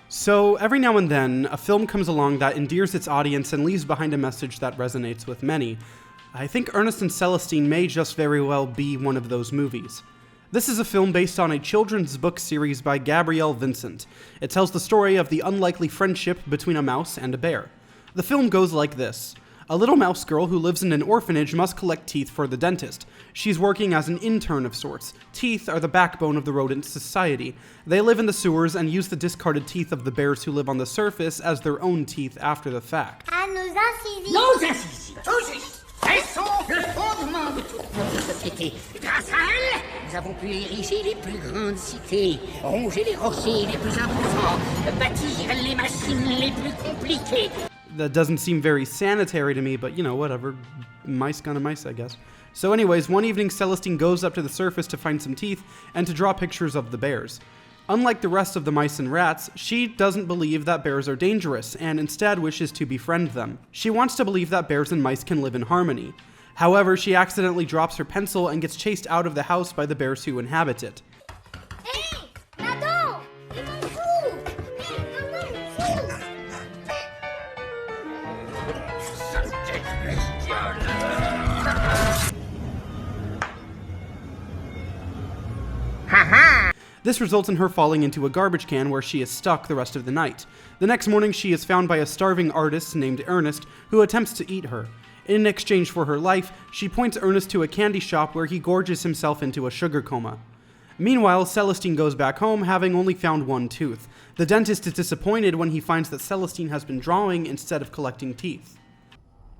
So every now and then, a film comes along that endears its audience and leaves behind a message that resonates with many. I think Ernest and Celestine may just very well be one of those movies. This is a film based on a children's book series by Gabrielle Vincent. It tells the story of the unlikely friendship between a mouse and a bear. The film goes like this. A little mouse girl who lives in an orphanage must collect teeth for the dentist. She's working as an intern of sorts. Teeth are the backbone of the rodent society. They live in the sewers and use the discarded teeth of the bears who live on the surface as their own teeth after the fact. Ah, nos incisives. Nos incisives, tout juste. Elles sont le fondement de toute notre société. Grâce à elles, nous avons pu ériger les plus grandes cités, ronger les rochers les plus imposants, bâtir les machines les plus compliquées. That doesn't seem very sanitary to me, but whatever. Mice gonna mice, I guess. So anyways, one evening Celestine goes up to the surface to find some teeth and to draw pictures of the bears. Unlike the rest of the mice and rats, she doesn't believe that bears are dangerous and instead wishes to befriend them. She wants to believe that bears and mice can live in harmony. However, she accidentally drops her pencil and gets chased out of the house by the bears who inhabit it. Hé, là-dedans, ils m'en foutent. This results in her falling into a garbage can where she is stuck the rest of the night. The next morning, she is found by a starving artist named Ernest, who attempts to eat her. In exchange for her life, she points Ernest to a candy shop where he gorges himself into a sugar coma. Meanwhile, Celestine goes back home, having only found one tooth. The dentist is disappointed when he finds that Celestine has been drawing instead of collecting teeth.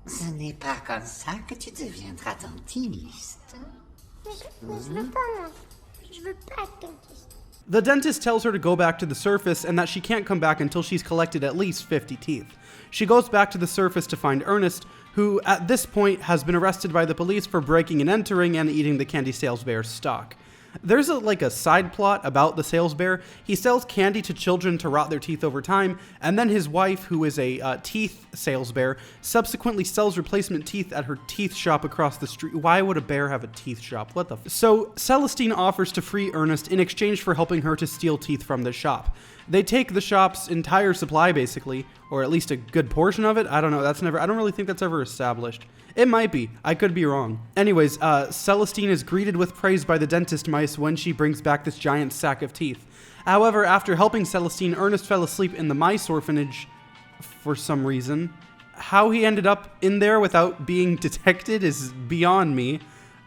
Ce n'est pas comme ça que tu deviendras dentiste. Mais je veux pas, moi. Je veux pas être dentiste. The dentist tells her to go back to the surface and that she can't come back until she's collected at least 50 teeth. She goes back to the surface to find Ernest, who at this point has been arrested by the police for breaking and entering and eating the candy sales bear's stock. There's a side plot about the sales bear. He sells candy to children to rot their teeth over time, and then his wife, who is a teeth sales bear, subsequently sells replacement teeth at her teeth shop across the street. Why would a bear have a teeth shop? What the So Celestine offers to free Ernest in exchange for helping her to steal teeth from the shop. They take the shop's entire supply, basically, or at least a good portion of it. I don't know. I don't really think that's ever established. It might be. I could be wrong. Anyways, Celestine is greeted with praise by the dentist mice when she brings back this giant sack of teeth. However, after helping Celestine, Ernest fell asleep in the mice orphanage for some reason. How he ended up in there without being detected is beyond me.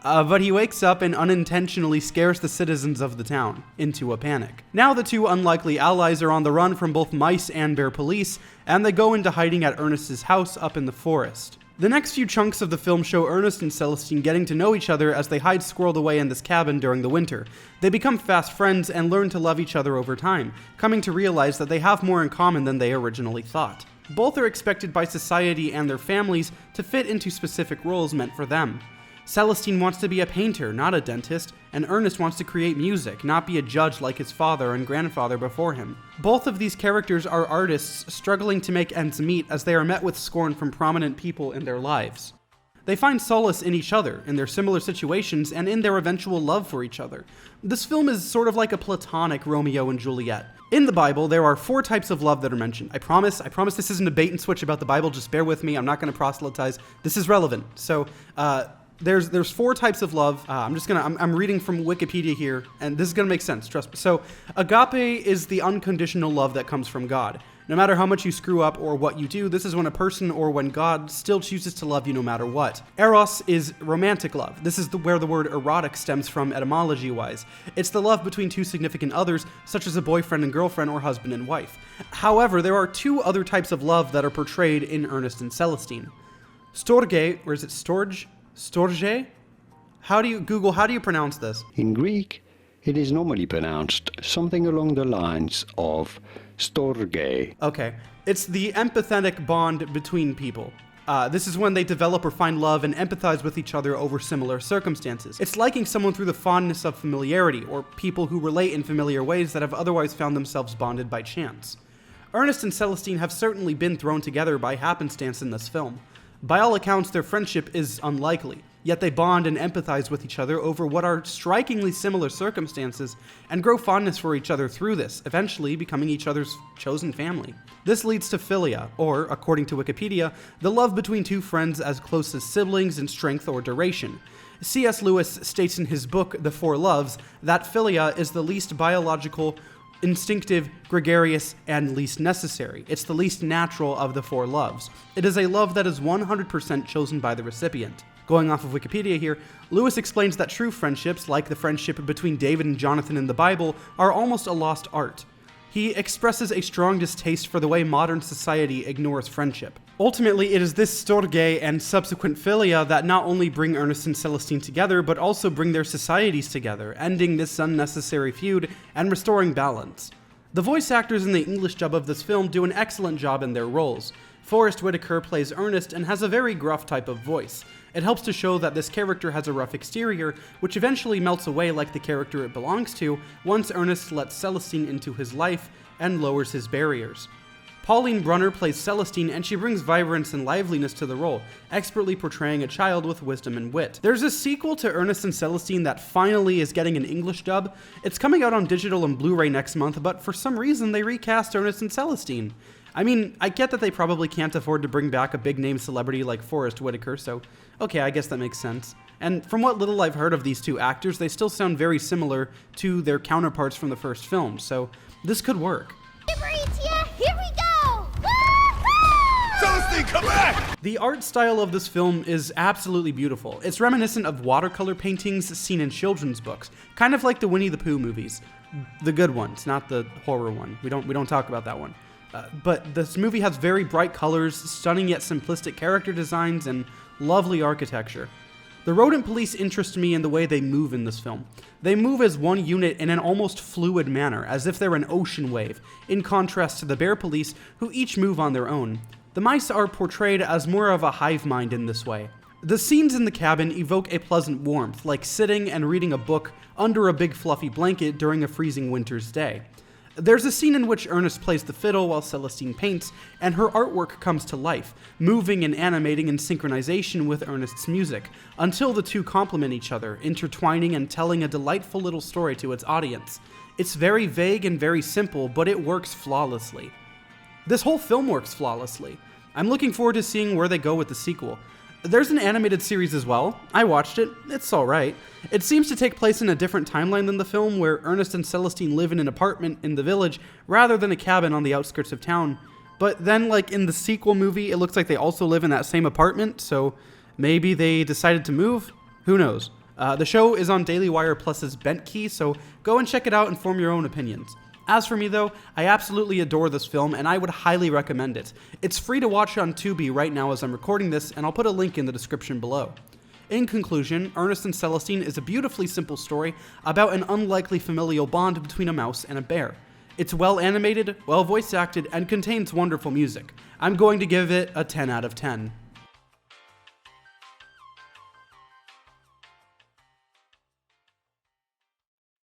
But he wakes up and unintentionally scares the citizens of the town into a panic. Now the two unlikely allies are on the run from both mice and bear police, and they go into hiding at Ernest's house up in the forest. The next few chunks of the film show Ernest and Celestine getting to know each other as they hide squirreled away in this cabin during the winter. They become fast friends and learn to love each other over time, coming to realize that they have more in common than they originally thought. Both are expected by society and their families to fit into specific roles meant for them. Celestine wants to be a painter, not a dentist, and Ernest wants to create music, not be a judge like his father and grandfather before him. Both of these characters are artists struggling to make ends meet as they are met with scorn from prominent people in their lives. They find solace in each other, in their similar situations, and in their eventual love for each other. This film is sort of like a platonic Romeo and Juliet. In the Bible, there are 4 types of love that are mentioned. I promise this isn't a bait and switch about the Bible, just bear with me, I'm not going to proselytize. This is relevant. So, There's 4 types of love. I'm reading from Wikipedia here, and this is gonna make sense, trust me. So, agape is the unconditional love that comes from God. No matter how much you screw up or what you do, this is when a person or when God still chooses to love you no matter what. Eros is romantic love. This is where the word erotic stems from etymology-wise. It's the love between 2 significant others, such as a boyfriend and girlfriend or husband and wife. However, there are 2 other types of love that are portrayed in Ernest and Celestine. Storge, or is it Storge? Storge? How do you pronounce this? In Greek, it is normally pronounced something along the lines of Storge. Okay. It's the empathetic bond between people. This is when they develop or find love and empathize with each other over similar circumstances. It's liking someone through the fondness of familiarity, or people who relate in familiar ways that have otherwise found themselves bonded by chance. Ernest and Celestine have certainly been thrown together by happenstance in this film. By all accounts, their friendship is unlikely. yet they bond and empathize with each other over what are strikingly similar circumstances and grow fondness for each other through this, eventually becoming each other's chosen family. This leads to philia, or, according to Wikipedia, the love between two friends as close as siblings in strength or duration. C.S. Lewis states in his book, The Four Loves, that philia is the least biological, instinctive, gregarious, and least necessary. It's the least natural of the four loves. It is a love that is 100% chosen by the recipient. Going off of Wikipedia here, Lewis explains that true friendships, like the friendship between David and Jonathan in the Bible, are almost a lost art. He expresses a strong distaste for the way modern society ignores friendship. Ultimately, it is this Storge and subsequent philia that not only bring Ernest and Celestine together, but also bring their societies together, ending this unnecessary feud and restoring balance. The voice actors in the English dub of this film do an excellent job in their roles. Forrest Whitaker plays Ernest and has a very gruff type of voice. It helps to show that this character has a rough exterior, which eventually melts away like the character it belongs to once Ernest lets Celestine into his life and lowers his barriers. Pauline Brunner plays Celestine, and she brings vibrance and liveliness to the role, expertly portraying a child with wisdom and wit. There's a sequel to Ernest and Celestine that finally is getting an English dub. It's coming out on digital and Blu-ray next month, but for some reason they recast Ernest and Celestine. I mean, I get that they probably can't afford to bring back a big-name celebrity like Forrest Whitaker, so okay, I guess that makes sense. And from what little I've heard of these two actors, they still sound very similar to their counterparts from the first film, so this could work. Here we go! Celestine, come back! The art style of this film is absolutely beautiful. It's reminiscent of watercolor paintings seen in children's books, kind of like the Winnie the Pooh movies. The good ones, not the horror one. We don't talk about that one. But this movie has very bright colors, stunning yet simplistic character designs, and lovely architecture. The rodent police interest me in the way they move in this film. They move as one unit in an almost fluid manner, as if they're an ocean wave, in contrast to the bear police, who each move on their own. The mice are portrayed as more of a hive mind in this way. The scenes in the cabin evoke a pleasant warmth, like sitting and reading a book under a big fluffy blanket during a freezing winter's day. There's a scene in which Ernest plays the fiddle while Celestine paints, and her artwork comes to life, moving and animating in synchronization with Ernest's music, until the two complement each other, intertwining and telling a delightful little story to its audience. It's very vague and very simple, but it works flawlessly. This whole film works flawlessly. I'm looking forward to seeing where they go with the sequel. There's an animated series as well. I watched it. It's alright. It seems to take place in a different timeline than the film, where Ernest and Celestine live in an apartment in the village rather than a cabin on the outskirts of town. But then, like in the sequel movie, it looks like they also live in that same apartment, so maybe they decided to move? Who knows? The show is on Daily Wire Plus's Bent Key, so go and check it out and form your own opinions. As for me though, I absolutely adore this film and I would highly recommend it. It's free to watch on Tubi right now as I'm recording this, and I'll put a link in the description below. In conclusion, Ernest and Celestine is a beautifully simple story about an unlikely familial bond between a mouse and a bear. It's well animated, well voice acted, and contains wonderful music. I'm going to give it a 10 out of 10.